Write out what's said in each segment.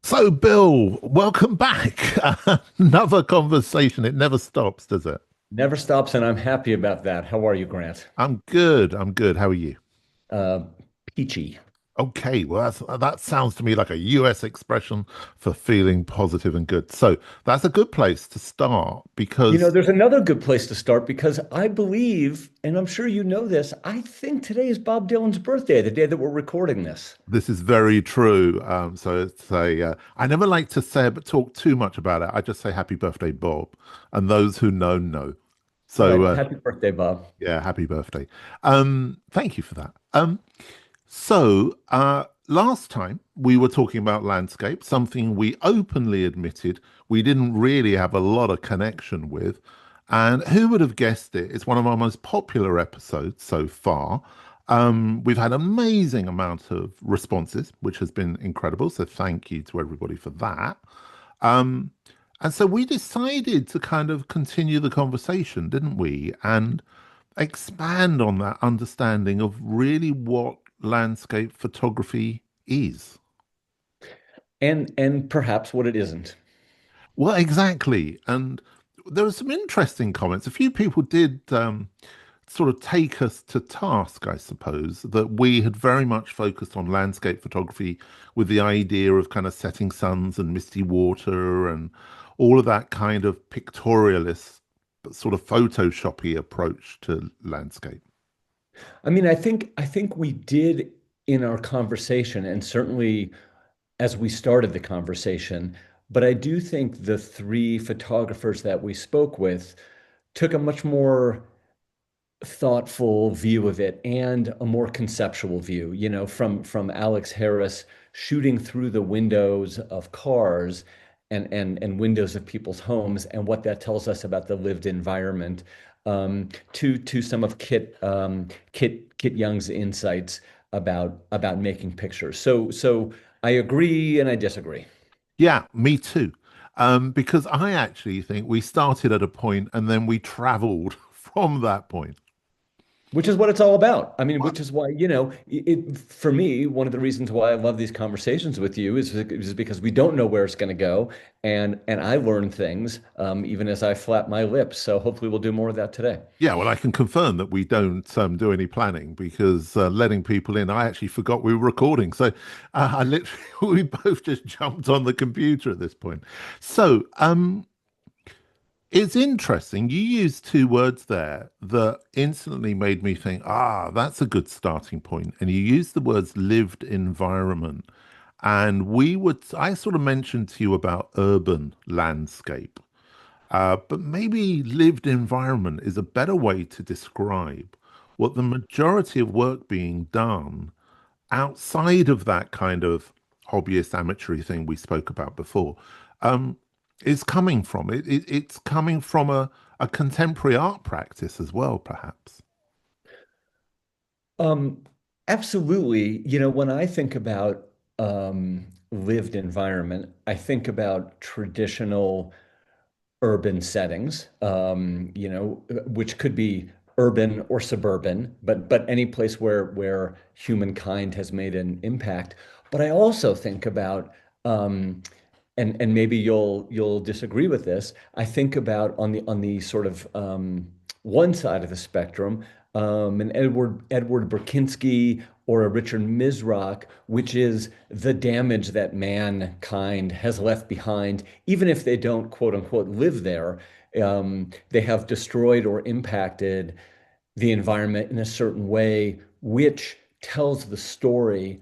So, Bill, welcome back. Another conversation. It never stops, does it? Never stops, and I'm happy about that. How are you, Grant? I'm good. I'm good. How are you? Uh, Peachy. Okay, well, that sounds to me like a US expression for feeling positive and good. So that's a good place to start because There's another good place to start because I believe, and I'm sure you know this, I think today is Bob Dylan's birthday, the day that we're recording this. this is very true. So it's I never like to say it, but talk too much about it. I just say happy birthday, Bob. And those who know, know. All So, right. Happy birthday, Bob. yeah, happy birthday. Thank you for that. Last time we were talking about landscape, something we openly admitted we didn't really have a lot of connection with. And who would have guessed it? It's one of our most popular episodes so far. We've had amazing amount of responses, which has been incredible. So thank you to everybody for that. Um, and so we decided to kind of continue the conversation, didn't we? And expand on that understanding of really what landscape photography is. And perhaps what it isn't. Well, exactly. And there were some interesting comments. A few people did sort of take us to task, I suppose, that we had very much focused on landscape photography with the idea of kind of setting suns and misty water and all of that kind of pictorialist, sort of photoshoppy approach to landscape. I mean, I think we did in our conversation, and certainly as we started the conversation, but I do think the three photographers that we spoke with took a much more thoughtful view of it and a more conceptual view, from Alex Harris shooting through the windows of cars and windows of people's homes and what that tells us about the lived environment, to some of Kit Young's insights about making pictures. So I agree and I disagree. Yeah, me too. Because I actually think we started at a point and then we traveled from that point. Which is what it's all about. I mean, Well, which is why, for me, one of the reasons why I love these conversations with you is because we don't know where it's going to go. And I learn things even as I flap my lips. So hopefully we'll do more of that today. yeah, well, I can confirm that we don't do any planning because letting people in, I actually forgot we were recording. So I literally, we both just jumped on the computer at this point. So it's interesting. You used two words there that instantly made me think, that's a good starting point. And you used the words lived environment. And I sort of mentioned to you about urban landscape, but maybe lived environment is a better way to describe what the majority of work being done outside of that kind of hobbyist amateur thing we spoke about before, um, is coming from. It's coming from a contemporary art practice as well, perhaps. Um, Absolutely. When I think about lived environment, I think about traditional urban settings, which could be urban or suburban, but any place where humankind has made an impact. But I also think about, and maybe you'll disagree with this. I think about on the sort of one side of the spectrum, an Edward Burkinski or a Richard Mizrak, which is the damage that mankind has left behind, even if they don't quote unquote live there. They have destroyed or impacted the environment in a certain way, which tells the story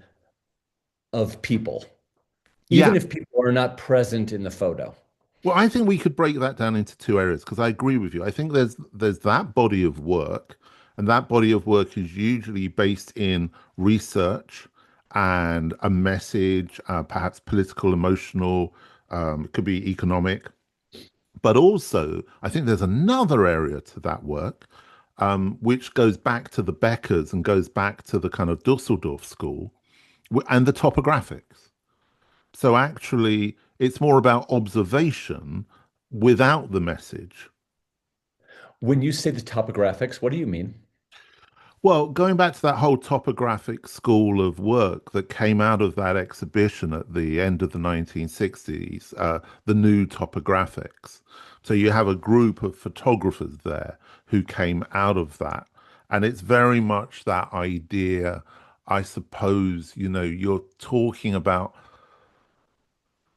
of people, Yeah. even if people are not present in the photo. Well, I think we could break that down into two areas because I agree with you. I think there's that body of work, and that body of work is usually based in research and a message, perhaps political, emotional, it could be economic. But also, I think there's another area to that work, which goes back to the Beckers and goes back to the kind of Dusseldorf school and the topographics. So actually, it's more about observation without the message. When you say the topographics, what do you mean? Well, going back to that whole topographic school of work that came out of that exhibition at the end of the 1960s, the new topographics. So you have a group of photographers there who came out of that. And it's very much that idea, I suppose, you're talking about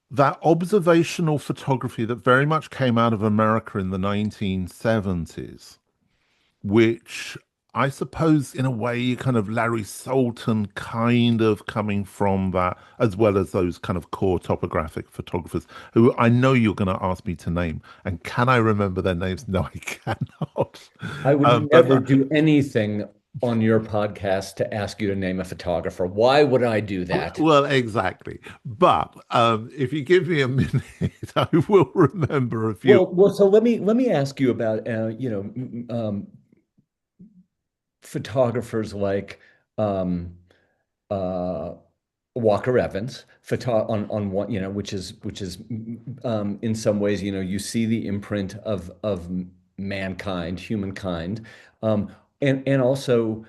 that observational photography that very much came out of America in the 1970s, which I suppose in a way you kind of Larry Sultan kind of coming from that, as well as those kind of core topographic photographers who I know you're going to ask me to name. And can I remember their names? No, I cannot. I would But never do anything on your podcast to ask you to name a photographer. Why would I do that? well, exactly. But if you give me a minute, I will remember a few. So let me ask you about photographers like um, uh, Walker Evans, on one, which is in some ways, you see the imprint of mankind, humankind, and also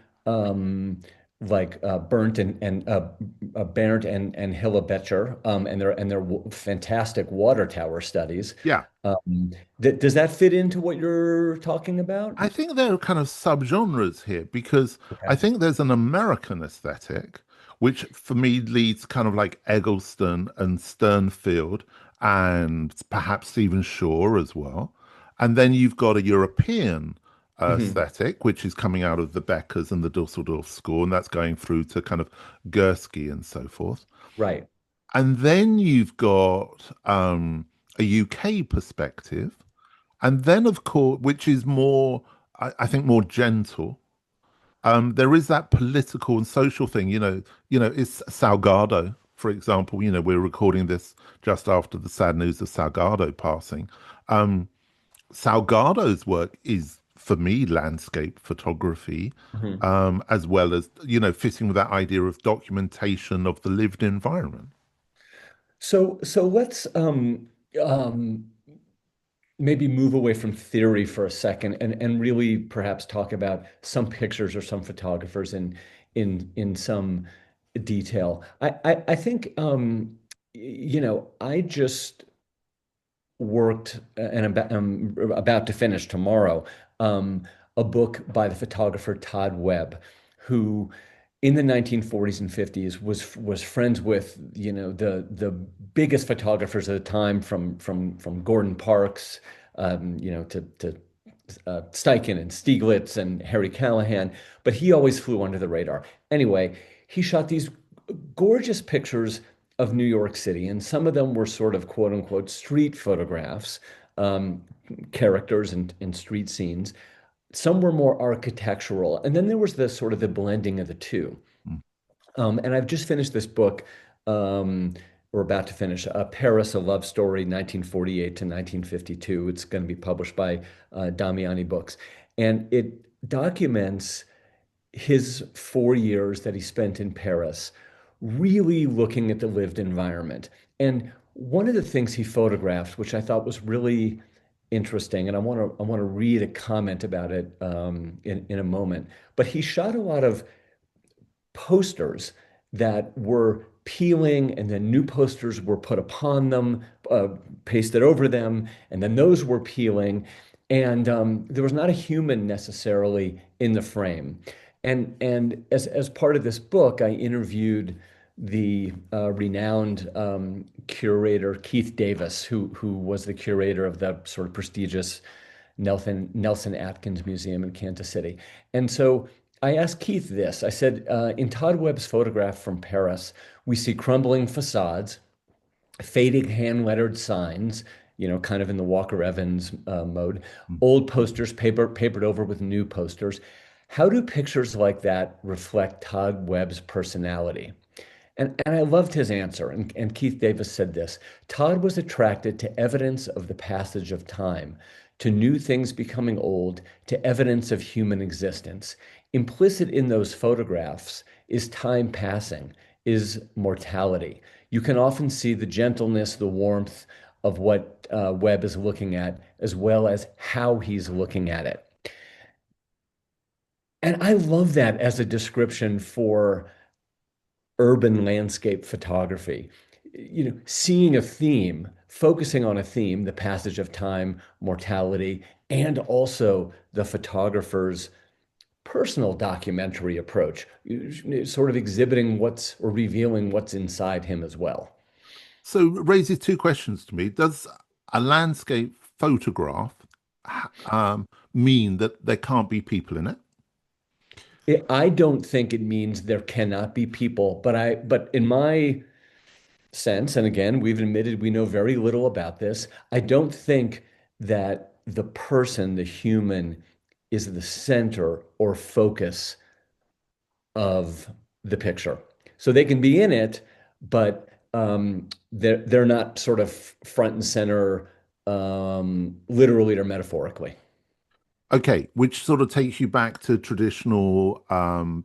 like Bernd and Hilla Becher, and their fantastic water tower studies. Yeah. Does that fit into what you're talking about? I think there are kind of subgenres here because I Okay. think there's an American aesthetic, which for me leads kind of like Eggleston and Sternfield and perhaps Stephen Shaw as well. And then you've got a European Mhm. aesthetic, which is coming out of the Beckers and the Dusseldorf school, and that's going through to kind of Gursky and so forth. Right. And then you've got a UK perspective and then, of course, which is more, I think, more gentle. There is that political and social thing. It's Salgado, for example. We're recording this just after the sad news of Salgado passing. Um, Salgado's work is, for me, landscape photography, Mhm. as well as fitting with that idea of documentation of the lived environment. So let's um, maybe move away from theory for a second and really perhaps talk about some pictures or some photographers in some detail. I think I just worked and I'm about to finish tomorrow a book by the photographer Todd Webb, who in the 1940s and 50s was friends with the biggest photographers at the time, from Gordon Parks, to Steichen and Stieglitz and Harry Callahan, but he always flew under the radar. Anyway, he shot these gorgeous pictures of New York City, and some of them were sort of quote unquote street photographs, um, characters and street scenes. Some were more architectural, and then there was the sort of the blending of the two. Mm, And I've just finished this book. We're about to finish Paris, a Love Story, 1948 to 1952. It's going to be published by Damiani Books. And it documents his 4 years that he spent in Paris, really looking at the lived environment. And one of the things he photographed, which I thought was really interesting, and I want to read a comment about it in a moment. But he shot a lot of posters that were peeling, and then new posters were put upon them, pasted over them, and then those were peeling. And there was not a human necessarily in the frame. And as part of this book, I interviewed the renowned curator Keith Davis, who was the curator of the sort of prestigious Nelson Atkins Museum in Kansas City. And so I asked Keith this. I said, in Todd Webb's photograph from Paris, we see crumbling facades, fading hand-lettered signs, kind of in the Walker Evans mode, mm. old posters papered over with new posters. How do pictures like that reflect Todd Webb's personality? And I loved his answer. And Keith Davis said this: Todd was attracted to evidence of the passage of time, to new things becoming old, to evidence of human existence. Implicit in those photographs is time passing, is mortality. You can often see the gentleness, the warmth of what Webb is looking at, as well as how he's looking at it. And I love that as a description for urban landscape photography. Seeing a theme, focusing on a theme, the passage of time, mortality, and also the photographer's personal documentary approach, sort of exhibiting what's or revealing what's inside him as well. So it raises two questions to me. Does a landscape photograph mean that there can't be people in it? I don't think it means there cannot be people, but in my sense, and again, we've admitted we know very little about this, I don't think that the person, the human, is the center or focus of the picture. So they can be in it, but they're not sort of front and center, literally or metaphorically. Okay, which sort of takes you back to traditional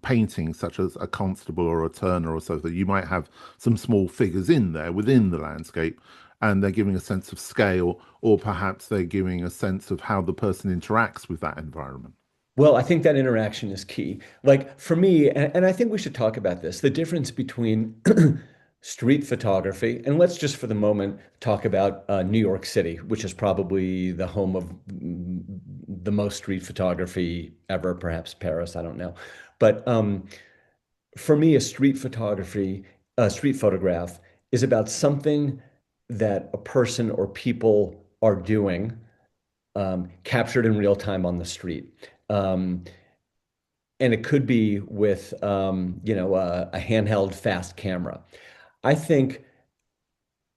paintings, such as a constable or a turner or so, that you might have some small figures in there within the landscape, and they're giving a sense of scale, or perhaps they're giving a sense of how the person interacts with that environment. Well, I think that interaction is key. Like for me, and I think we should talk about this, the difference between street photography, and let's just for the moment talk about New York City, which is probably the home of the most street photography ever, perhaps Paris, I don't know. But for me, a street photograph is about something that a person or people are doing, captured in real time on the street. Um, and it could be with a handheld fast camera. I think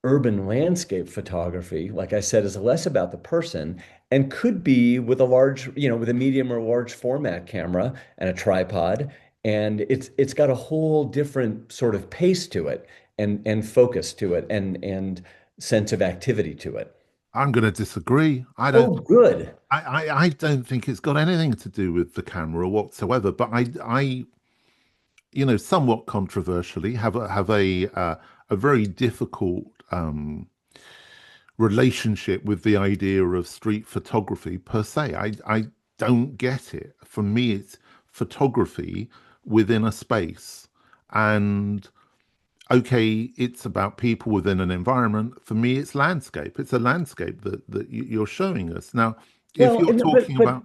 urban landscape photography, like I said, is less about the person and could be with a large, with a medium or large format camera and a tripod. And it's got a whole different sort of pace to it and focus to it and sense of activity to it. I'm going to disagree. Oh, good. I don't think it's got anything to do with the camera whatsoever. But somewhat controversially, have a very difficult relationship with the idea of street photography per se. I don't get it. For me, it's photography within a space. And okay, it's about people within an environment. For me, it's landscape. It's a landscape that you're showing us. Now, if Well, you're talking about,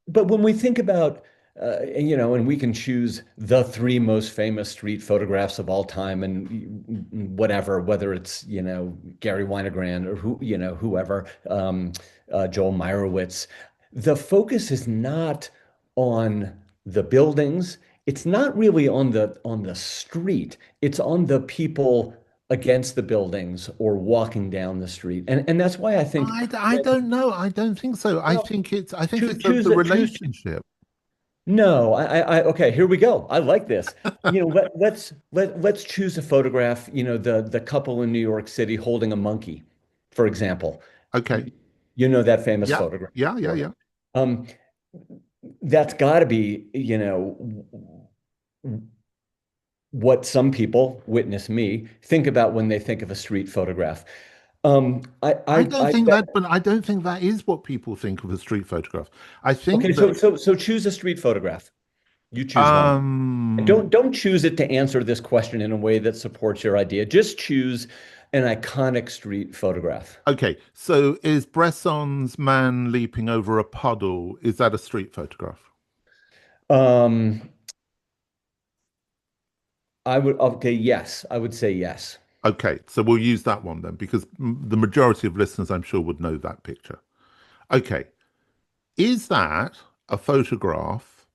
but when we think about and we can choose the three most famous street photographs of all time, and whatever, whether it's Gary Winogrand or whoever, Joel Meyerowitz, the focus is not on the buildings. It's not really on the street. It's on the people against the buildings or walking down the street, and that's why I think. I don't know. I don't think so. Well, I think choose it's choose the it. Choose. relationship. No, okay, here we go. I like this. Let's choose a photograph. The couple in New York City holding a monkey, for example. Okay. You, you know that famous Yeah. photograph. Yeah. Yeah. Sure. Yeah. Um, that's got to be, what some people, witness me, think about when they think of a street photograph. I bet. I don't think that is what people think of a street photograph. I Okay, think that, so choose a street photograph. You choose one. And um, don't choose it to answer this question in a way that supports your idea. Just choose an iconic street photograph. okay. So is Bresson's man leaping over a puddle, is that a street photograph? Um, okay, yes, I would say yes. Okay. So we'll use that one then, because the majority of listeners, I'm sure, would know that picture. Okay. Is that a photograph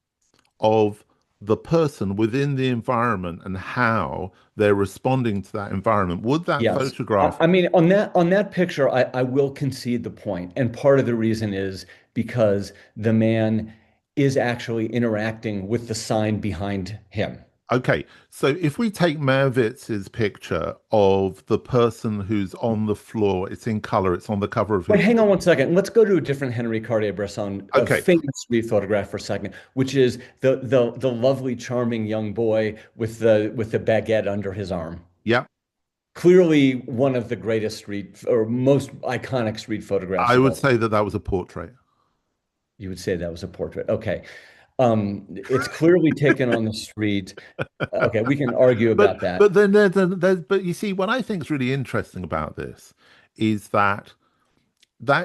of the person within the environment and how they're responding to that environment? Would that Yes. photograph? I mean, on that picture, I will concede the point. And part of the reason is because the man is actually interacting with the sign behind him. Okay, so if we take Mervitz's picture of the person who's on the floor, it's in color, it's on the cover of Wait, his hang on book. one second. Let's go to a different Henri Cartier-Bresson, a Okay, famous street photograph for a second, which is the lovely, charming young boy with the baguette under his arm. yeah, Clearly one of the greatest street or most iconic street photographs I of would all time. say that that was a portrait. You would say that was a portrait. Okay. It's clearly taken on the street. Okay, we can argue But about that. but then there's but you see, what I think is really interesting about this is that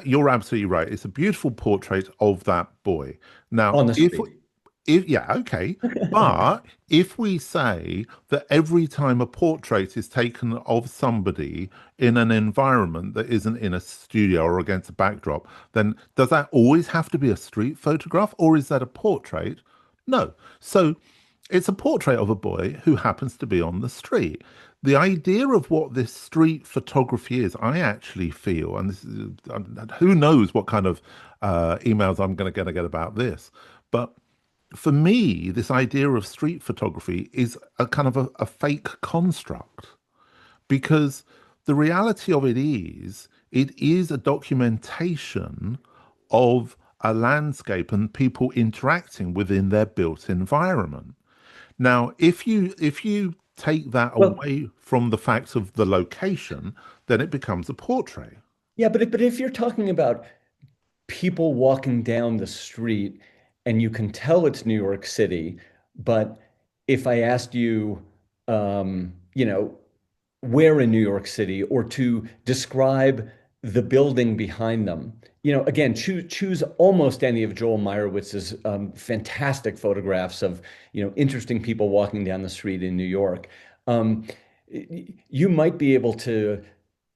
you're absolutely right. It's a beautiful portrait of that boy. Now, On the street. if yeah, okay. But if we say that every time a portrait is taken of somebody in an environment that isn't in a studio or against a backdrop, then does that always have to be a street photograph, or is that a portrait? No. So it's a portrait of a boy who happens to be on the street. The idea of what this street photography is, I actually feel, and this is, who knows what kind of emails I'm going to get about this, but for me, this idea of street photography is a kind of a fake construct because the reality of it is a documentation of a landscape and people interacting within their built environment. Now, if you take that Well, away from the fact of the location, then it becomes a portrait. yeah, but if you're talking about people walking down the street and you can tell it's New York City, but if I asked you, you know, where in New York City or to describe the building behind them, again, choose almost any of Joel Meyerowitz's fantastic photographs of, interesting people walking down the street in New York. Um, you might be able to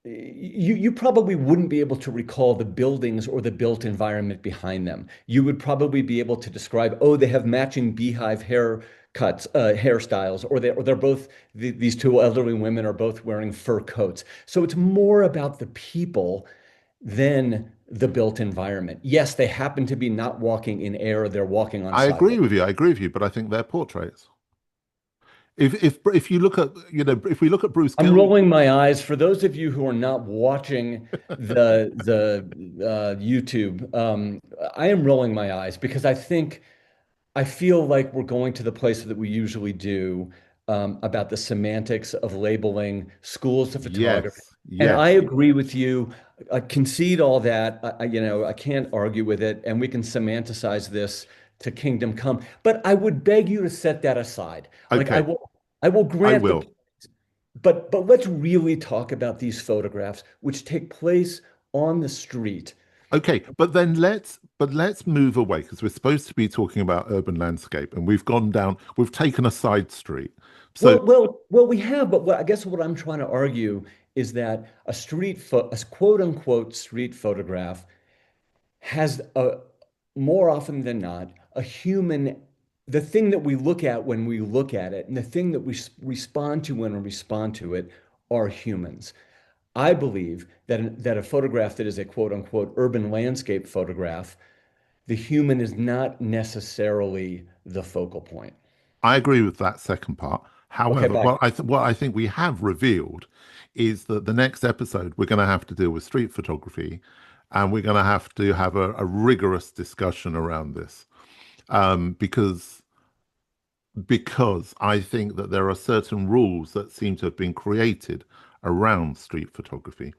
you probably wouldn't be able to recall the buildings or the built environment behind them. You would probably be able to describe, oh, they have matching beehive hairstyles, or they're both these two elderly women are both wearing fur coats. So it's more about the people than the built environment. Yes, they happen to be not walking in air, they're walking on I agree sidewalk. with you. I agree with you, but I think they're portraits. If you look at if we look at Bruce I'm Gill, rolling my eyes. For those of you who are not watching the YouTube, I am rolling my eyes because I feel like we're going to the place that we usually do about the semantics of labeling schools of photography. yes, And I yes. agree with you. I concede all that. I can't argue with it, and we can semanticize this to kingdom come. But I would beg you to set that aside. Like Okay, I will I grant the will. but let's really talk about these photographs, which take place on the street. Okay, but let's move away because we're supposed to be talking about urban landscape, and we've taken a side street. So We have, but I guess what I'm trying to argue is that a quote unquote street photograph has more often than not a human. The thing that we look at when we look at it, and the thing that we respond to when we respond to it, are humans. I believe that a photograph that is a quote unquote urban landscape photograph, the human is not necessarily the focal point. I agree with that second part. Okay, However, bye. what I think we have revealed is that the next episode we're going to have to deal with street photography, and we're going to have a rigorous discussion around this because I think that there are certain rules that seem to have been created around street photography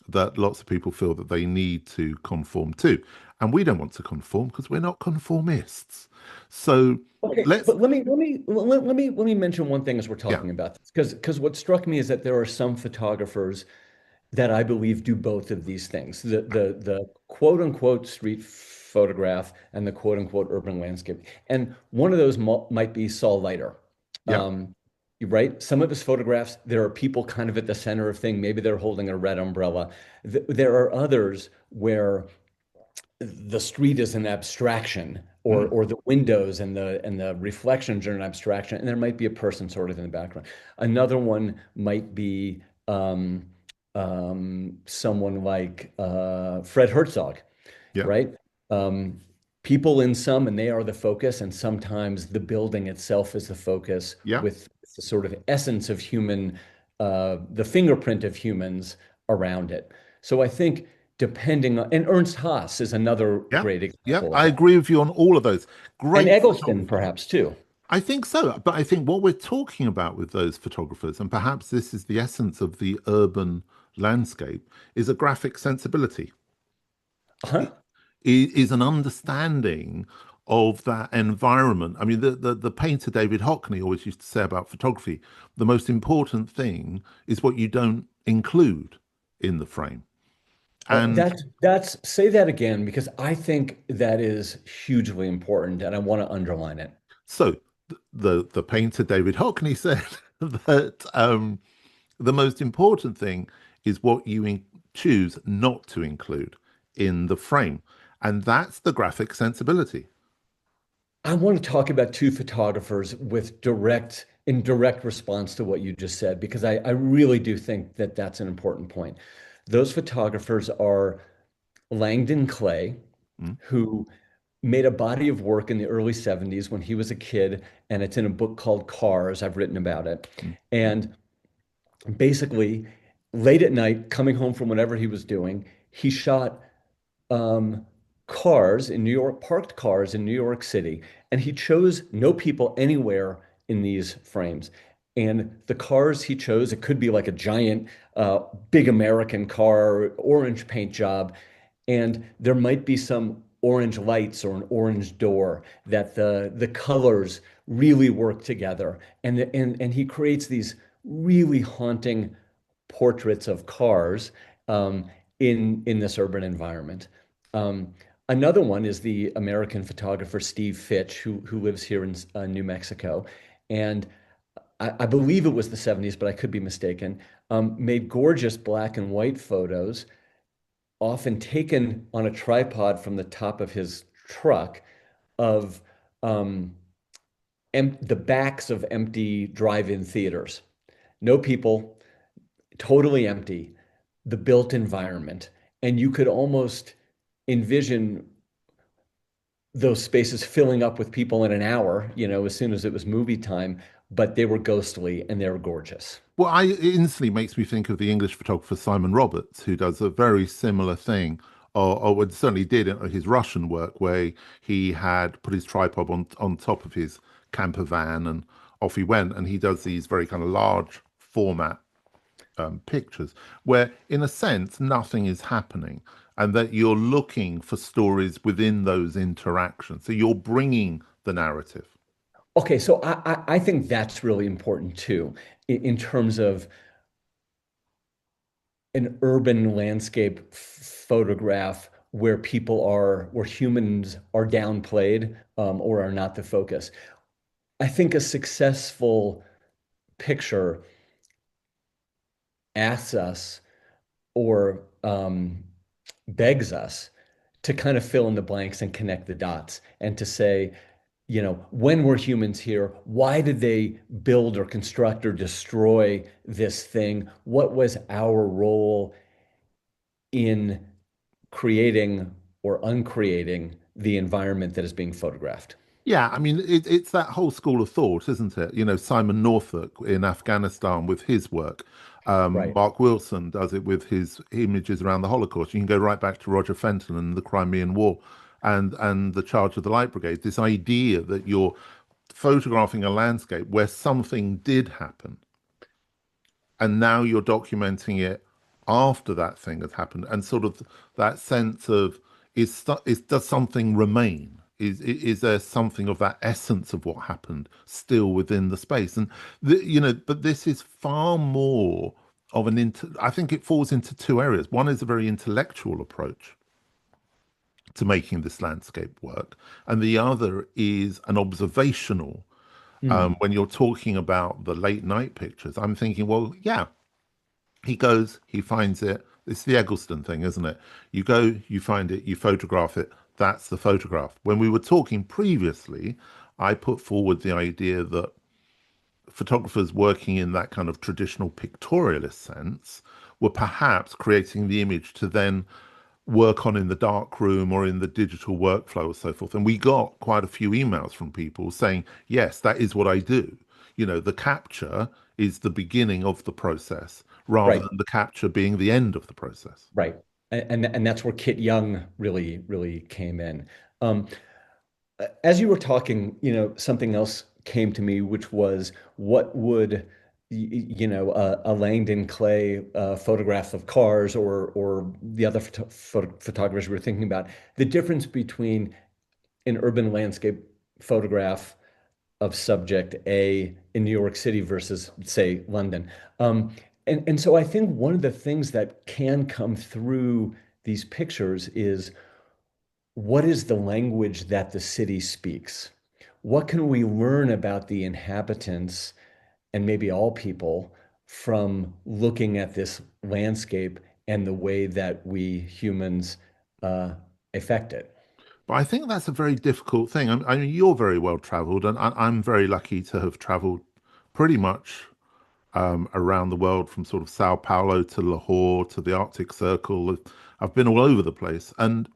that lots of people feel that they need to conform to. And we don't want to conform because we're not conformists. So Okay, let's, but let me mention one thing as we're yeah, talking about this, because what struck me is that there are some photographers that I believe do both of these things. The quote unquote street photograph and the quote unquote urban landscape. And one of those might be Saul Leiter. yeah, Right? Some of his photographs, there are people kind of at the center of thing. Maybe they're holding a red umbrella. There are others where the street is an abstraction, mm, or the windows and the reflections are an abstraction, and there might be a person sort of in the background. Another one might be someone like Fred Herzog, yeah, right? Um, People in some, and they are the focus, and sometimes the building itself is the focus yeah. with the sort of essence of the fingerprint of humans around it. So I think depending on, and Ernst Haas is another Yeah, great yeah, example of I that. agree with you on all of those. And Great Eggleston photographers. perhaps too. I think so, but I think what we're talking about with those photographers, and perhaps this is the essence of the urban landscape, is a graphic sensibility, Huh? is an understanding of that environment. I mean, the painter David Hockney always used to say about photography, the most important thing is what you don't include in the frame. And That's say that again because I think that is hugely important and I want to underline it. so the painter David Hockney said that the most important thing is what you choose not to include in the frame. And that's the graphic sensibility. I want to talk about two photographers with in direct response to what you just said, because I really do think that that's an important point. Those photographers are Langdon Clay, Mm, who made a body of work in the early 70s when he was a kid, and it's in a book called Cars. I've written about it. mm, And basically, late at night, coming home from whatever he was doing, he shot um, cars in New York, parked cars in New York City, and he chose no people anywhere in these frames. And the cars he chose, it could be like a giant, big American car, orange paint job, and there might be some orange lights or an orange door that the colors really work together. And he creates these really haunting portraits of cars in this urban environment. Um, Another one is the American photographer Steve Fitch, who lives here in New Mexico, and I believe it was the 70s, but I could be mistaken. Made gorgeous black and white photos, often taken on a tripod from the top of his truck, of um, the backs of empty drive-in theaters. No people, totally empty, the built environment. And you could almost envision those spaces filling up with people in an hour, as soon as it was movie time, but they were ghostly and they were gorgeous. Well, it instantly makes me think of the English photographer Simon Roberts, who does a very similar thing, or certainly did in his Russian work, where he had put his tripod on top of his camper van and off he went. And he does these very kind of large format pictures, where in a sense nothing is happening, and that you're looking for stories within those interactions. So you're bringing the narrative. Okay, so I think that's really important too, in terms of an urban landscape photograph where humans are downplayed, or are not the focus. I think a successful picture asks us, or begs us to kind of fill in the blanks and connect the dots, and to say, when were humans here? Why did they build or construct or destroy this thing? What was our role in creating or uncreating the environment that is being photographed? Yeah, I mean, it's that whole school of thought, isn't it? You know, Simon Norfolk in Afghanistan with his work. Right. Mark Wilson does it with his images around the Holocaust. You can go right back to Roger Fenton and the Crimean War and the Charge of the Light Brigade. This idea that you're photographing a landscape where something did happen, and now you're documenting it after that thing has happened, and sort of that sense of does something remain? Is there something of that essence of what happened still within the space? And but this is far more of I think it falls into two areas. One is a very intellectual approach to making this landscape work, and the other is an observational. Mm. When you're talking about the late night pictures, I'm thinking, well, yeah, he goes, he finds it. It's the Eggleston thing, isn't it? You go, you find it, you photograph it. That's the photograph. When we were talking previously, I put forward the idea that photographers working in that kind of traditional pictorialist sense were perhaps creating the image to then work on in the dark room or in the digital workflow or so forth. And we got quite a few emails from people saying, yes, that is what I do. You know, the capture is the beginning of the process rather Right. than the capture being the end of the process. Right. And that's where Kit Young really came in. Um, as you were talking, something else came to me, which was, what would a Langdon Clay photograph of cars, or the other photographers we were thinking about, the difference between an urban landscape photograph of subject A in New York City versus, say, London. And so I think one of the things that can come through these pictures is what is the language that the city speaks? What can we learn about the inhabitants and maybe all people from looking at this landscape and the way that we humans uh, affect it? But I think that's a very difficult thing. I mean, you're very well traveled, and I'm very lucky to have traveled pretty much around the world from sort of Sao Paulo to Lahore to the Arctic Circle. I've been all over the place. And,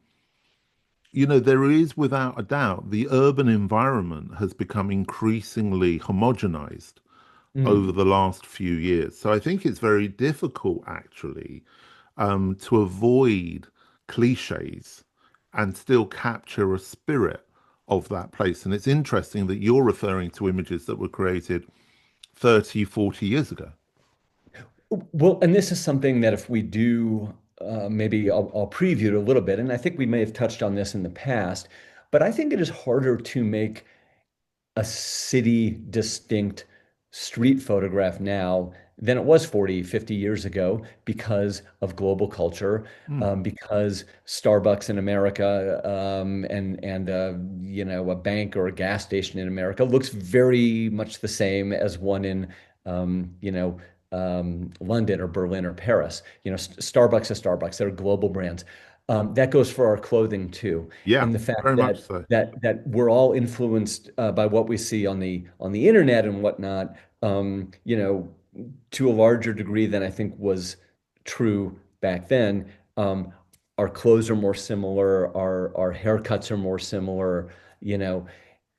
there is without a doubt the urban environment has become increasingly homogenized over Mm. the last few years. So I think it's very difficult actually to avoid cliches and still capture a spirit of that place. And it's interesting that you're referring to images that were created 30, 40 years ago. Well, and this is something that if we do, maybe I'll preview it a little bit, and I think we may have touched on this in the past, but I think it is harder to make a city distinct street photograph now than it was 40, 50 years ago because of global culture, Hmm. because Starbucks in America, and a bank or a gas station in America looks very much the same as one in London or Berlin or Paris. Starbucks is Starbucks. They're global brands. That goes for our clothing too, Yeah, and the fact very much that so. we're all influenced by what we see on the internet and whatnot, to a larger degree than I think was true back then. Our clothes are more similar, our haircuts are more similar, you know,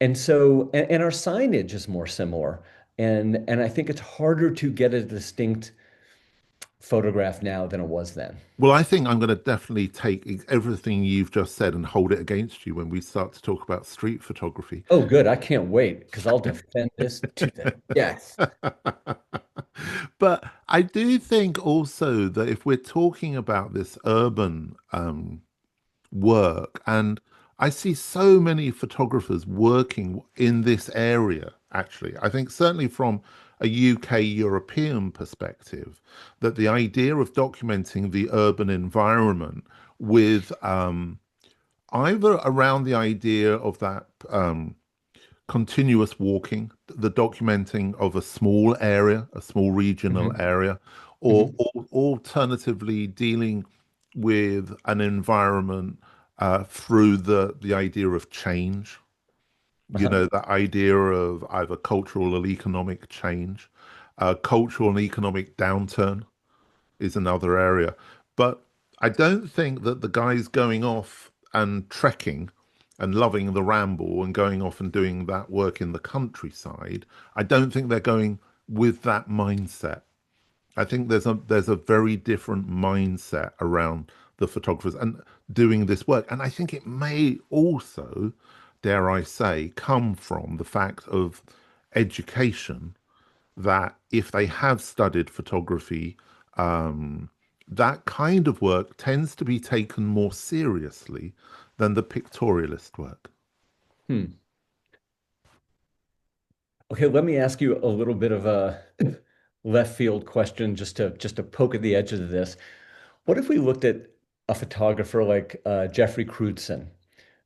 and our signage is more similar. And I think it's harder to get a distinct photograph now than it was then. Well, I think I'm going to definitely take everything you've just said and hold it against you when we start to talk about street photography. Oh, good. I can't wait because I'll defend this to the death. But I do think also that if we're talking about this urban work, and I see so many photographers working in this area, actually, I think certainly from a UK European perspective, that the idea of documenting the urban environment with either around the idea of that continuous walking, the documenting of a small area, a small regional Mhm, area, mhm. or alternatively dealing with an environment through the idea of change. Uh-huh. The idea of either cultural or economic change, cultural and economic downturn is another area. But I don't think that the guys going off and trekking and loving the ramble and going off and doing that work in the countryside, I don't think they're going with that mindset. I think there's a very different mindset around the photographers and doing this work. And I think it may also, dare I say, come from the fact of education that if they have studied photography, that kind of work tends to be taken more seriously than the pictorialist work. Hmm. Okay, let me ask you a little bit of a left field question just to poke at the edge of this. What if we looked at a photographer like Jeffrey Crutzen,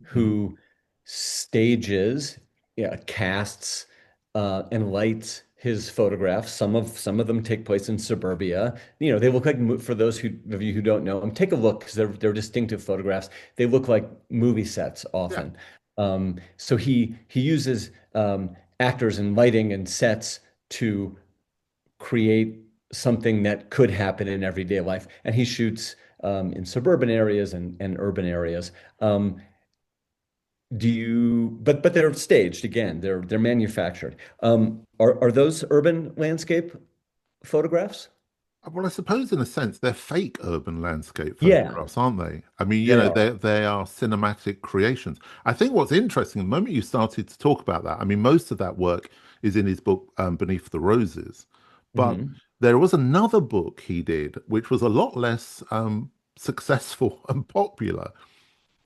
Mhm. who stages, yeah, casts, and lights his photographs. Some of them take place in suburbia. They look like for those of you who don't know them, take a look because they're distinctive photographs. They look like movie sets Yeah. often. So he uses actors and lighting and sets to create something that could happen in everyday life, and he shoots in suburban areas and urban areas. Um, but they're staged again. They're manufactured. Are those urban landscape photographs? Well, I suppose in a sense they're fake urban landscape Yeah, photographs, aren't they? I mean, they are. they are cinematic creations. I think what's interesting, the moment you started to talk about that, I mean, most of that work is in his book Beneath the Roses, but Hmm. there was another book he did which was a lot less successful and popular,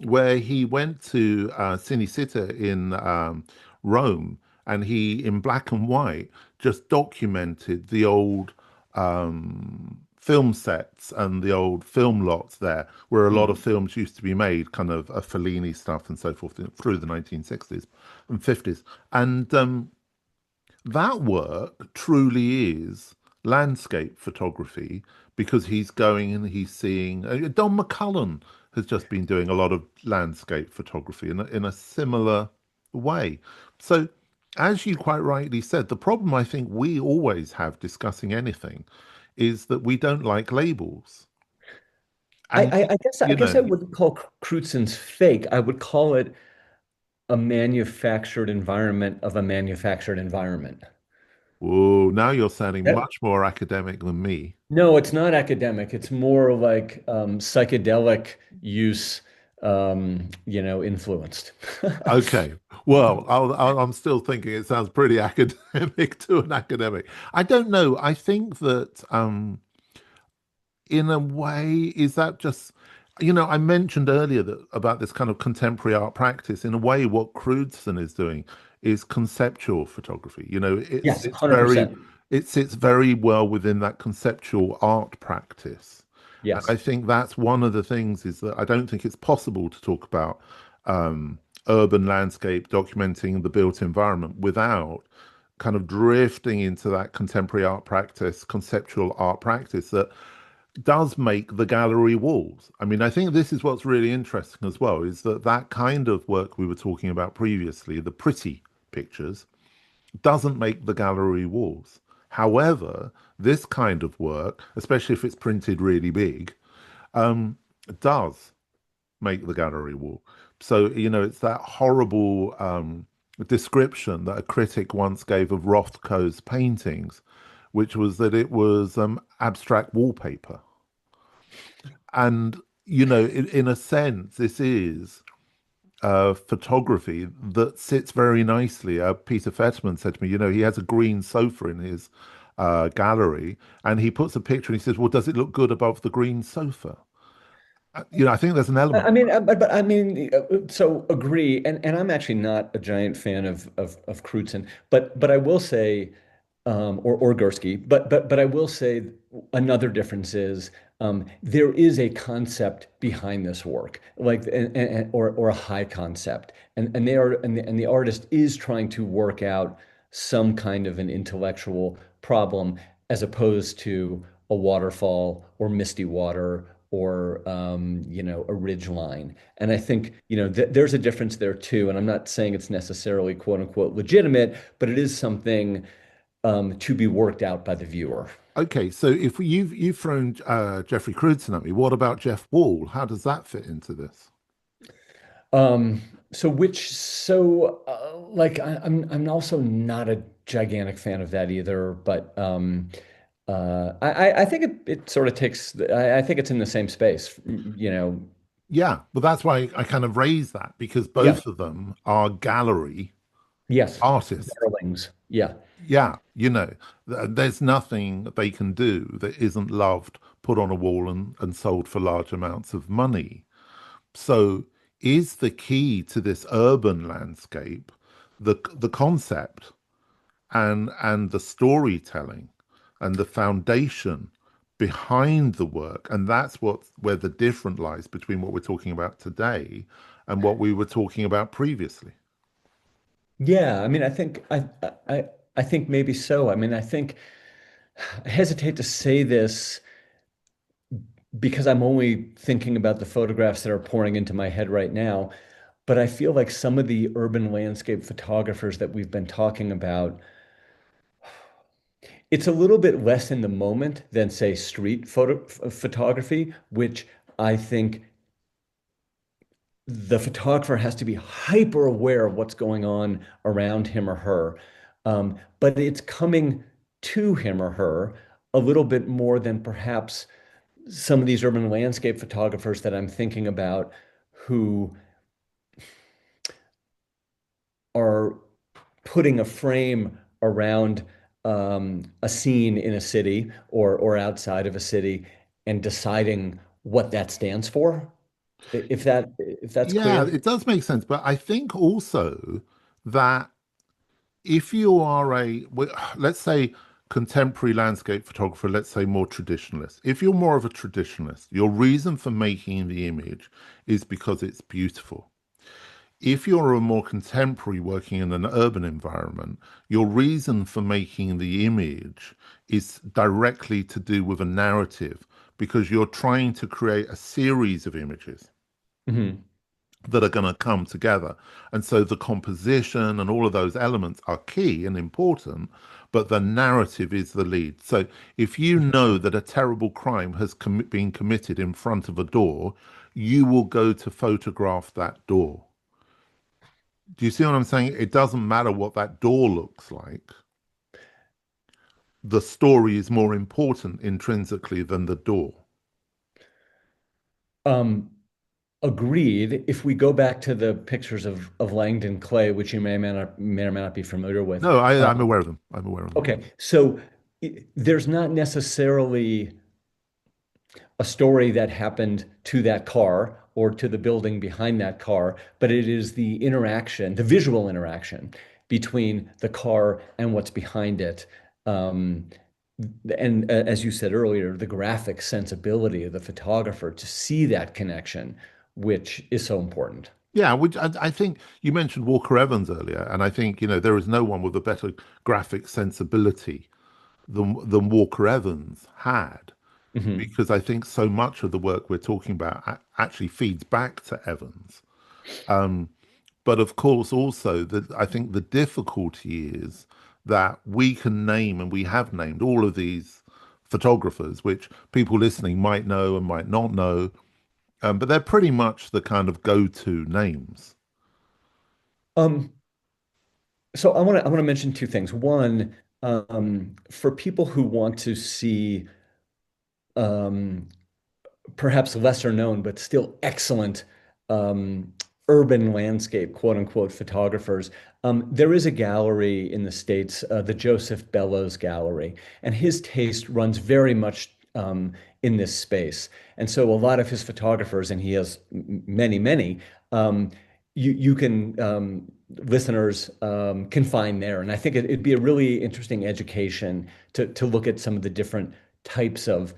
where he went to Cinecittà in Rome, and he, in black and white, just documented the old film sets and the old film lots there, where a lot of Mhm. films used to be made, kind of a Fellini stuff and so forth, through the 1960s and 50s. And that work truly is landscape photography because he's going and he's seeing. Don McCullen has just been doing a lot of landscape photography in a similar way. So, as you quite rightly said, the problem I think we always have discussing anything is that we don't like labels. I, And, I, I guess I you guess know, I wouldn't call Crewdson's fake. I would call it a manufactured environment of a manufactured environment. whoa, now you're sounding That, much more academic than me. no, it's not academic. It's more like psychedelic use, influenced. Okay. Well, I'm still thinking it sounds pretty academic to an academic. I don't know. I think that, in a way, is that just, I mentioned earlier that about this kind of contemporary art practice. In a way, what Crutzen is doing is conceptual photography. Yes, 100%. it sits very well within that conceptual art practice. And I Yes. think that's one of the things is that I don't think it's possible to talk about urban landscape documenting the built environment without kind of drifting into that contemporary art practice, conceptual art practice that does make the gallery walls. I mean, I think this is what's really interesting as well, is that that kind of work we were talking about previously, the pretty pictures, doesn't make the gallery walls. However, this kind of work, especially if it's printed really big, does make the gallery wall. So, it's that horrible description that a critic once gave of Rothko's paintings, which was that it was abstract wallpaper. And, in a sense, this is photography that sits very nicely. Peter Fetterman said to me, he has a green sofa in his gallery, and he puts a picture and he says, well, does it look good above the green sofa? I think there's an element. But I mean, so agree, and I'm actually not a giant fan of Crutzen, but I will say, or Gursky, but I will say another difference is there is a concept behind this work, like or a high concept, and they are and the artist is trying to work out some kind of an intellectual problem as opposed to a waterfall or misty water or a ridge line. And I think there's a difference there too. And I'm not saying it's necessarily quote unquote legitimate, but it is something to be worked out by the viewer. Okay, so if you've thrown Jeffrey Crutzen at me, what about Jeff Wall? How does that fit into this? Um, like I'm also not a gigantic fan of that either, but I think it sort of takes I think it's in the same space, Yeah, but that's why I kind of raise that because Yeah. both of them are gallery Yes. artists. Darlings. Yeah. Yeah, there's nothing they can do that isn't loved, put on a wall, and sold for large amounts of money. So, is the key to this urban landscape the concept and the storytelling and the foundation behind the work? And that's where the difference lies between what we're talking about today and what we were talking about previously. Yeah, I mean, I think maybe so. I mean, I hesitate to say this because I'm only thinking about the photographs that are pouring into my head right now, but I feel like some of the urban landscape photographers that we've been talking about, it's a little bit less in the moment than say photography, which I think the photographer has to be hyper aware of what's going on around him or her. But it's coming to him or her a little bit more than perhaps some of these urban landscape photographers that I'm thinking about who are putting a frame around a scene in a city or outside of a city and deciding what that stands for. If that's Yeah, clear. it does make sense. But I think also that if you are let's say, contemporary landscape photographer, let's say more traditionalist, if you're more of a traditionalist, your reason for making the image is because it's beautiful. If you're a more contemporary working in an urban environment, your reason for making the image is directly to do with a narrative because you're trying to create a series of images Hmm. that are going to come together. And so the composition and all of those elements are key and important, but the narrative is the lead. So if you know that a terrible crime has been committed in front of a door, you will go to photograph that door. Do you see what I'm saying? It doesn't matter what that door looks like. The story is more important intrinsically than the door. Um, Agreed. If we go back to the pictures of Langdon Clay, which you may or may not be familiar with. No, uh, I'm aware of them. I'm aware of them. okay, so there's not necessarily a story that happened to that car or to the building behind that car, but it is the interaction, the visual interaction between the car and what's behind it. Um, and as you said earlier, the graphic sensibility of the photographer to see that connection, which is so important. Yeah, which I think you mentioned Walker Evans earlier, and I think, there is no one with a better graphic sensibility than Walker Evans had, Hmm. because I think so much of the work we're talking about actually feeds back to Evans. Um, but of course, also that I think the difficulty is that we can name, and we have named all of these photographers, which people listening might know and might not know, but they're pretty much the kind of go-to names. Um, so I want to mention two things. One, for people who want to see um, perhaps lesser known, but still excellent um, urban landscape, quote unquote, photographers. There is a gallery in the States, the Joseph Bellows Gallery, and his taste runs very much in this space. And so a lot of his photographers, and he has many, many, um, you can listeners can find there. And I think it'd be a really interesting education to look at some of the different types of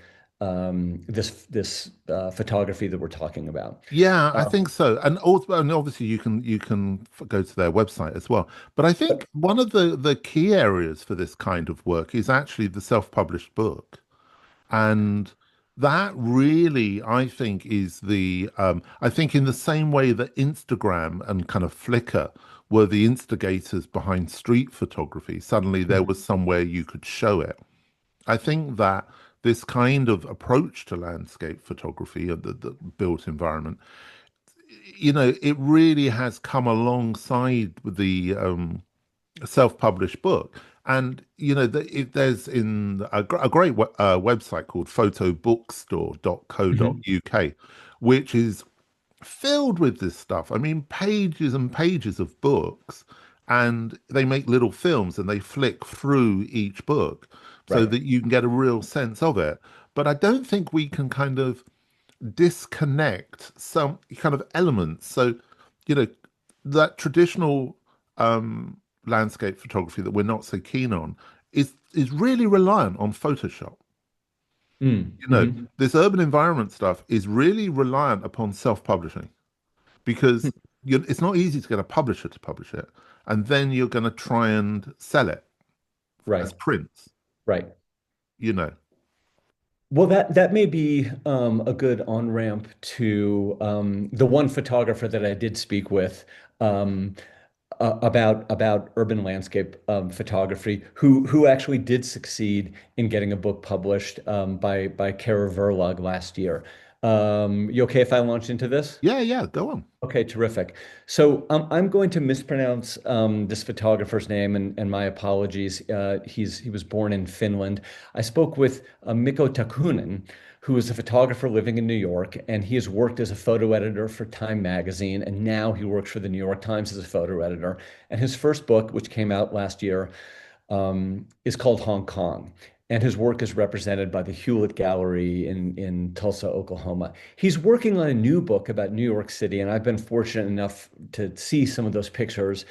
this photography that we're talking about. Yeah, I Uh, think so. And also, and obviously you can go to their website as well. But I think but one of the key areas for this kind of work is actually the self-published book. And that really, I think, is I think in the same way that Instagram and kind of Flickr were the instigators behind street photography, suddenly there was somewhere you could show it. I think that this kind of approach to landscape photography and the built environment, it really has come alongside the self-published book. And there's in a great website called mhm. photobookstore.co.uk, which is filled with this stuff. I mean, pages and pages of books, and they make little films and they flick through each book so Right. that you can get a real sense of it. But I don't think we can kind of disconnect some kind of elements. So, you know, that traditional landscape photography that we're not so keen on is really reliant on Photoshop. Mm, You know, mhm. this urban environment stuff is really reliant upon self-publishing because it's not easy to get a publisher to publish it, and then you're going to try and sell it Right, as prints. right. You know, Well, that may be a good on-ramp to the one photographer that I did speak with um, about urban landscape photography, who actually did succeed in getting a book published by Kara Verlag last year. You okay if I launch into this? yeah, yeah, go on. Okay, terrific. So I'm going to mispronounce this photographer's name, and my apologies. He was born in Finland. I spoke with Mikko Takunen, who is a photographer living in New York, and he has worked as a photo editor for Time Magazine, and now he works for the New York Times as a photo editor. And his first book, which came out last year, is called Hong Kong. and his work is represented by the Hewlett Gallery in Tulsa, Oklahoma. He's working on a new book about New York City, and I've been fortunate enough to see some of those pictures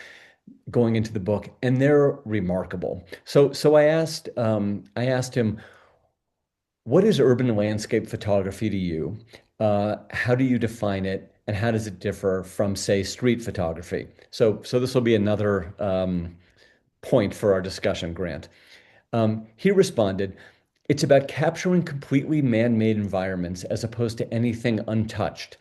going into the book, and they're remarkable. So I asked him, what is urban landscape photography to you? How do you define it, and how does it differ from, say, street photography? So this will be another point for our discussion, Grant. He responded, it's about capturing completely man-made environments as opposed to anything untouched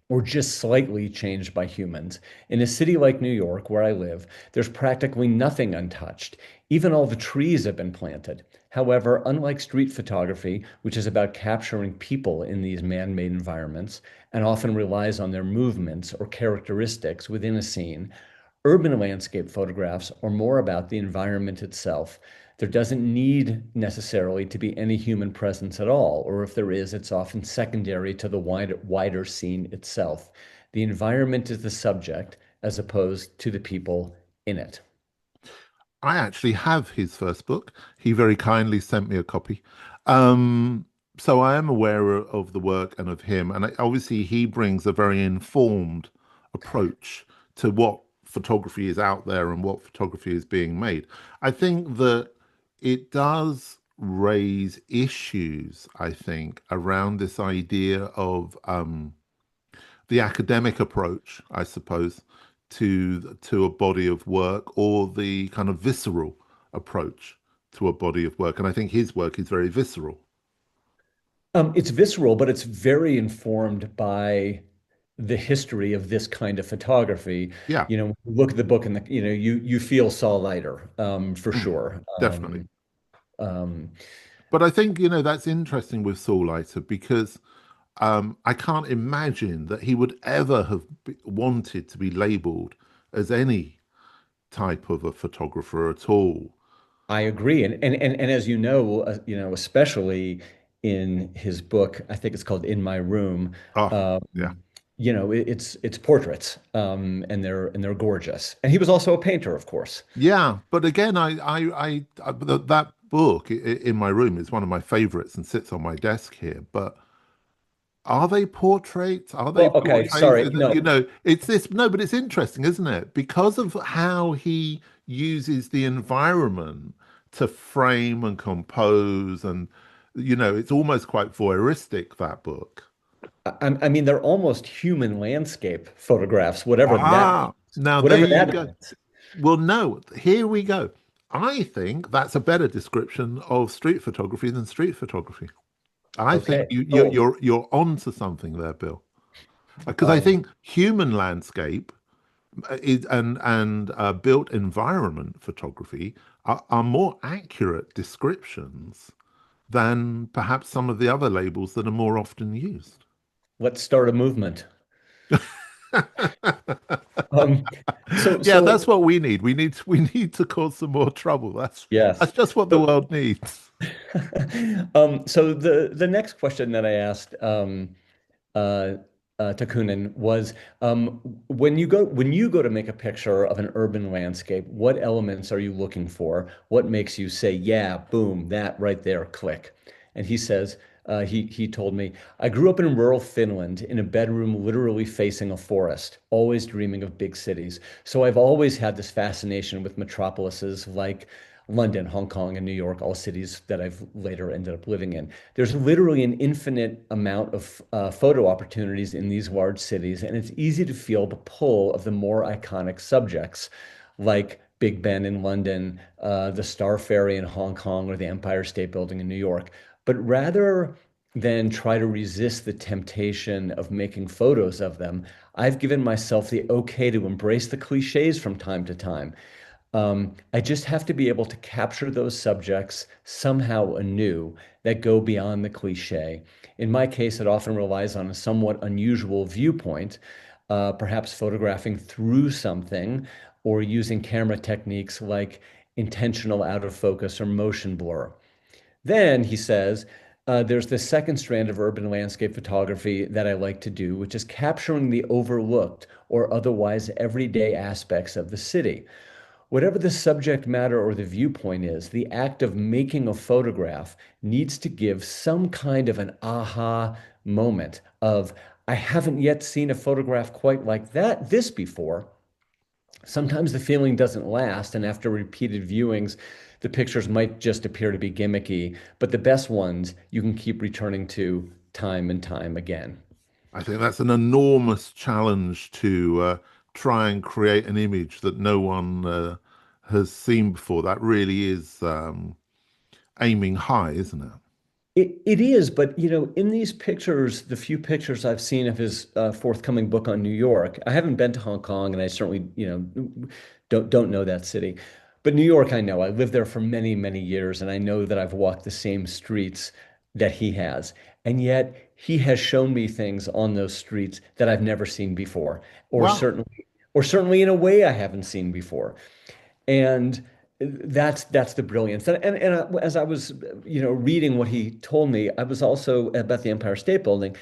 or just slightly changed by humans. In a city like New York, where I live, there's practically nothing untouched. Even all the trees have been planted. However, unlike street photography, which is about capturing people in these man-made environments and often relies on their movements or characteristics within a scene, urban landscape photographs are more about the environment itself. There doesn't need necessarily to be any human presence at all, or if there is, it's often secondary to the wider scene itself. The environment is the subject as opposed to the people in it. I actually have his first book. He very kindly sent me a copy. Um, so I am aware of the work and of him. And obviously, he brings a very informed approach to what photography is out there and what photography is being made. I think that it does raise issues, I think, around this idea of the academic approach, I suppose, to a body of work, or the kind of visceral approach to a body of work. And I think his work is very visceral. It's visceral, but it's very informed by the history of this kind of photography. Yeah, You know, look at the book and you feel Saul Leiter, for mm, sure. definitely. Um, But I think, that's interesting with Saul Leiter, because I can't imagine that he would ever have wanted to be labeled as any type of a photographer at all. I agree, and as you know, especially in his book, I think it's called In My Room. Oh, Um, yeah. it's portraits, and they're gorgeous. And he was also a painter, of course. Yeah, but again, that book in my room is one of my favorites and sits on my desk here. But are they portraits? Are they Well, okay, portraits? sorry, no, It's this. No, but it's interesting, isn't it? Because of how he uses the environment to frame and compose, and it's almost quite voyeuristic, that book. I mean they're almost human landscape photographs, Now there whatever you that go. means. Well, no, here we go. I think that's a better description of street photography than street photography. I think Okay, cool. you're onto something there, Bill. Because I Um, think human landscape and built environment photography are more accurate descriptions than perhaps some of the other labels that are more often used. let's start a movement. Um, so Yeah, that's so what we need. We need to cause some more trouble. That's yes. just what the So world needs. so the next question that I asked uh, to Kunin was, when you go to make a picture of an urban landscape, what elements are you looking for? What makes you say, yeah, boom, that right there, click? And he says, he told me, I grew up in rural Finland in a bedroom literally facing a forest, always dreaming of big cities. So I've always had this fascination with metropolises like London, Hong Kong, and New York, all cities that I've later ended up living in. There's literally an infinite amount of photo opportunities in these large cities, and it's easy to feel the pull of the more iconic subjects like Big Ben in London, the Star Ferry in Hong Kong, or the Empire State Building in New York. But rather than try to resist the temptation of making photos of them, I've given myself the okay to embrace the cliches from time to time. I just have to be able to capture those subjects somehow anew that go beyond the cliche. In my case, it often relies on a somewhat unusual viewpoint, perhaps photographing through something or using camera techniques like intentional out of focus or motion blur. Then he says, there's the second strand of urban landscape photography that I like to do, which is capturing the overlooked or otherwise everyday aspects of the city. whatever the subject matter or the viewpoint is, the act of making a photograph needs to give some kind of an aha moment of, I haven't yet seen a photograph quite like this before. Sometimes the feeling doesn't last, and after repeated viewings, the pictures might just appear to be gimmicky, but the best ones you can keep returning to time and time again. I think that's an enormous challenge to try and create an image that no one has seen before. That really is aiming high, isn't it? It is, but in these pictures, the few pictures I've seen of his forthcoming book on New York, I haven't been to Hong Kong, and I certainly, don't know that city. But New York, I know. I lived there for many, many years, and I know that I've walked the same streets that he has. And yet, he has shown me things on those streets that I've never seen before, or Well, certainly in a way I haven't seen before. And that's the brilliance. And as I was, reading what he told me, I was also about the Empire State Building,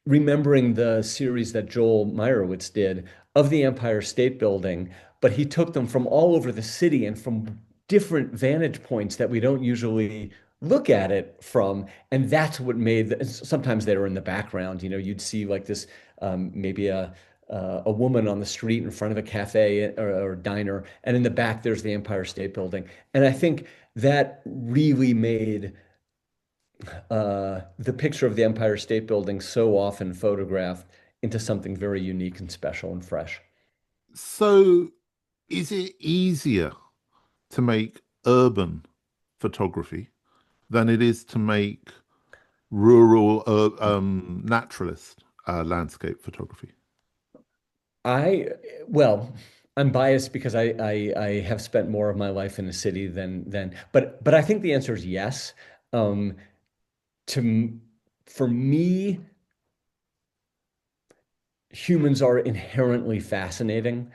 remembering the series that Joel Meyerowitz did of the Empire State Building, but he took them from all over the city and from different vantage points that we don't usually look at it from. And that's what made sometimes they were in the background. You'd see like this, maybe a woman on the street in front of a cafe or diner, and in the back there's the Empire State Building. And I think that really made the picture of the Empire State Building, so often photographed, into something very unique and special and fresh. so is it easier to make urban photography than it is to make rural naturalist landscape photography? I, well, I'm biased because I have spent more of my life in the city but I think the answer is yes. Um, to For me, humans are inherently fascinating.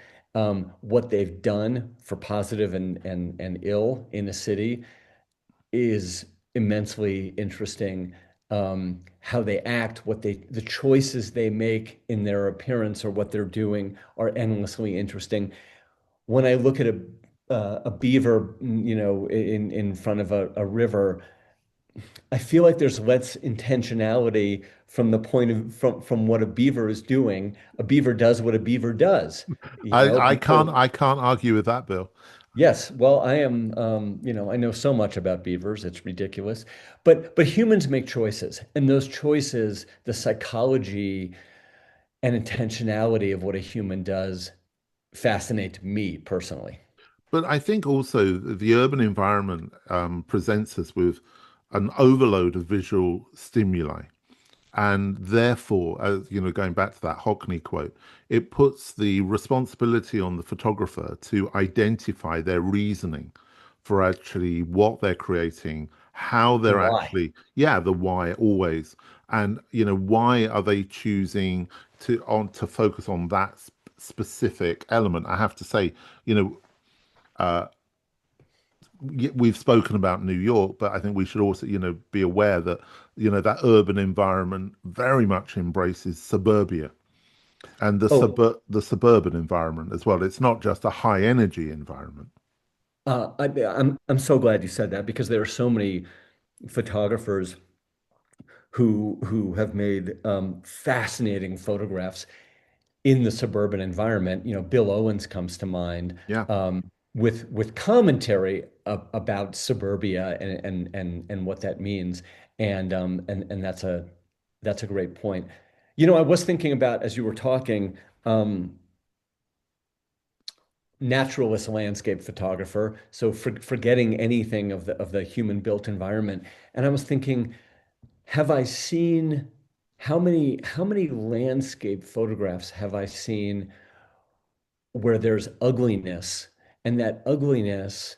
What they've done for positive and ill in a city is immensely interesting. How they act, the choices they make in their appearance or what they're doing are endlessly interesting. When I look at a beaver, in front of a river, I feel like there's less intentionality from the point of from what a beaver is doing. A beaver does what a beaver does, because I can't argue with that, Bill. yes, well, I am, I know so much about beavers, it's ridiculous. But humans make choices, and those choices, the psychology and intentionality of what a human does fascinate me personally. But I think also the urban environment presents us with an overload of visual stimuli. And therefore, as you know, going back to that Hockney quote, it puts the responsibility on the photographer to identify their reasoning for actually what they're creating, how The they're why. actually, yeah, the why always. And why are they choosing to focus on that specific element? I have to say, you know, we've spoken about New York, but I think we should also, be aware that, that urban environment very much embraces suburbia and Oh, the suburban environment as well. It's not just a high energy environment. I'm so glad you said that, because there are so many photographers who have made fascinating photographs in the suburban environment. Bill Owens comes to mind, Yeah. with commentary about suburbia and what that means. And that's a great point. I was thinking about, as you were talking, naturalist landscape photographer, so forgetting anything of the human built environment. And I was thinking, have I seen how many landscape photographs have I seen where there's ugliness, and that ugliness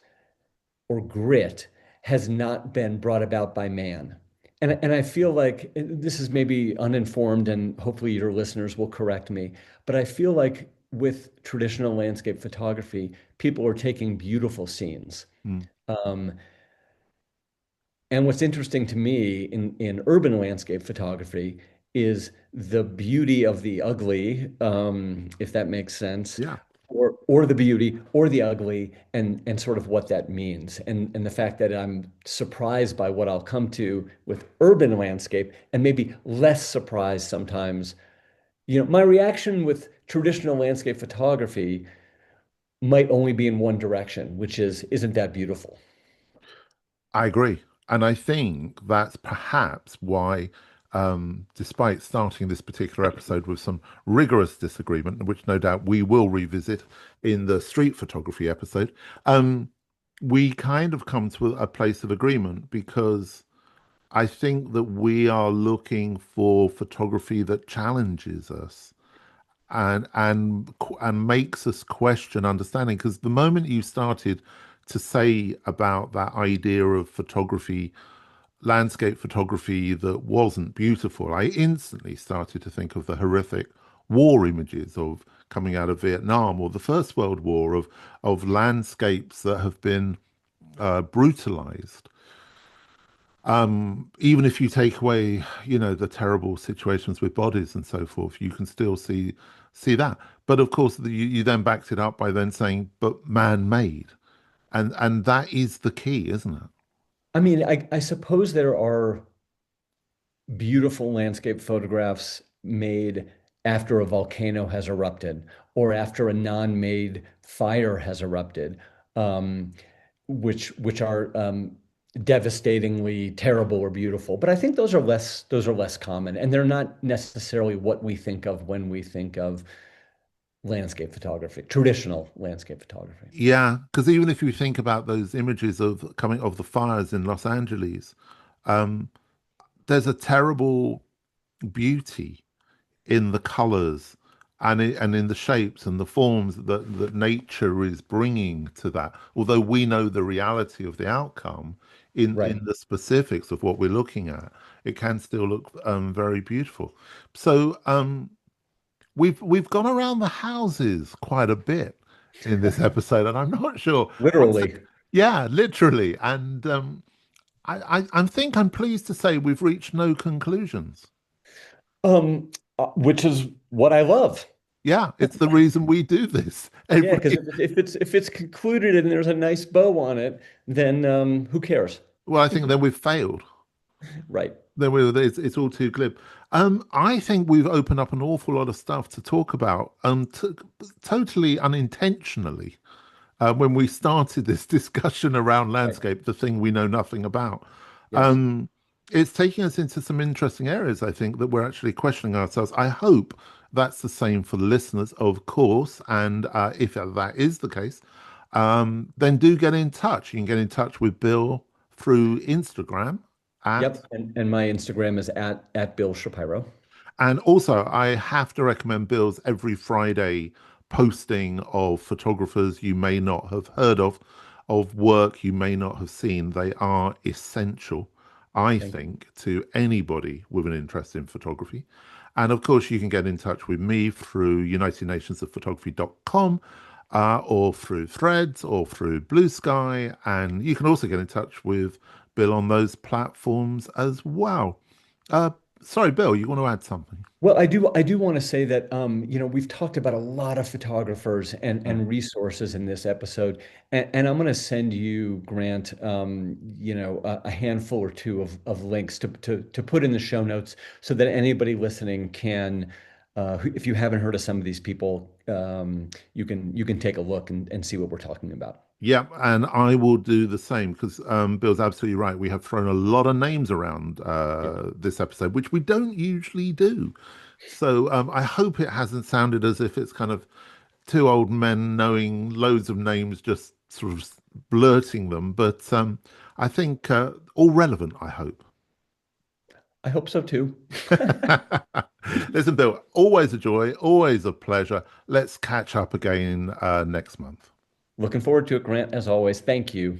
or grit has not been brought about by man. And I feel like this is maybe uninformed, and hopefully your listeners will correct me, but I feel like with traditional landscape photography, people are taking beautiful scenes. Mm. Um, and what's interesting to me in urban landscape photography is the beauty of the ugly, if that makes sense, Yeah. or the beauty or the ugly and sort of what that means. And the fact that I'm surprised by what I'll come to with urban landscape and maybe less surprised sometimes. My reaction with traditional landscape photography might only be in one direction, which is, isn't that beautiful? I agree. And I think that's perhaps why, despite starting this particular episode with some rigorous disagreement, which no doubt we will revisit in the street photography episode, um, we kind of come to a place of agreement because I think that we are looking for photography that challenges us and makes us question understanding. Because the moment you started to say about that idea of photography, landscape photography that wasn't beautiful, I instantly started to think of the horrific war images of coming out of Vietnam or the First World War of landscapes that have been brutalized. Even if you take away, the terrible situations with bodies and so forth, you can still see that. But of course, you then backed it up by then saying, "But man-made," and that is the key, isn't it? I mean, I suppose there are beautiful landscape photographs made after a volcano has erupted or after a non-made fire has erupted, um, which are devastatingly terrible or beautiful. But I think those are less common, and they're not necessarily what we think of when we think of landscape photography, traditional landscape photography. Yeah, because even if you think about those images of coming of the fires in Los Angeles, um, there's a terrible beauty in the colors and in the shapes and the forms that nature is bringing to that. Although we know the reality of the outcome in Right. the specifics of what we're looking at, it can still look very beautiful. So we've gone around the houses quite a bit in this episode, and I'm not sure what's the, Literally. yeah, literally. And I think I'm pleased to say we've reached no conclusions. Um, which is what I love. Yeah, it's the reason we do this Yeah, every. because if it's concluded and there's a nice bow on it, then who cares? Well, I think then we've failed. Right. Then it's all too glib. I think we've opened up an awful lot of stuff to talk about, totally unintentionally, when we started this discussion around Right. landscape, the thing we know nothing about. Yes. Um, it's taking us into some interesting areas, I think, that we're actually questioning ourselves. I hope that's the same for the listeners, of course. And if that is the case, then do get in touch. You can get in touch with Bill through Instagram at Yep. And my Instagram is at Bill Shapiro. and also, I have to recommend Bill's every Friday posting of photographers you may not have heard of work you may not have seen. They are essential, I Thank you. think, to anybody with an interest in photography. And of course, you can get in touch with me through UnitedNationsOfPhotography.com, or through Threads or through Blue Sky. And you can also get in touch with Bill on those platforms as well. Uh, Sorry, Bill, you want to add something? Well, I do want to say that we've talked about a lot of photographers Mm. and resources in this episode, and I'm going to send you, Grant, a handful or two of links to put in the show notes so that anybody listening can, if you haven't heard of some of these people, you can take a look and see what we're talking about. Yeah, and I will do the same because Bill's absolutely right. We have thrown a lot of names around Yeah. this episode, which we don't usually do. So I hope it hasn't sounded as if it's kind of two old men knowing loads of names, just sort of blurting them. But I think all relevant, I hope. I hope so too. Listen, Bill, always a joy, always a pleasure. Let's catch up again next month. Looking forward to it, Grant, as always. Thank you.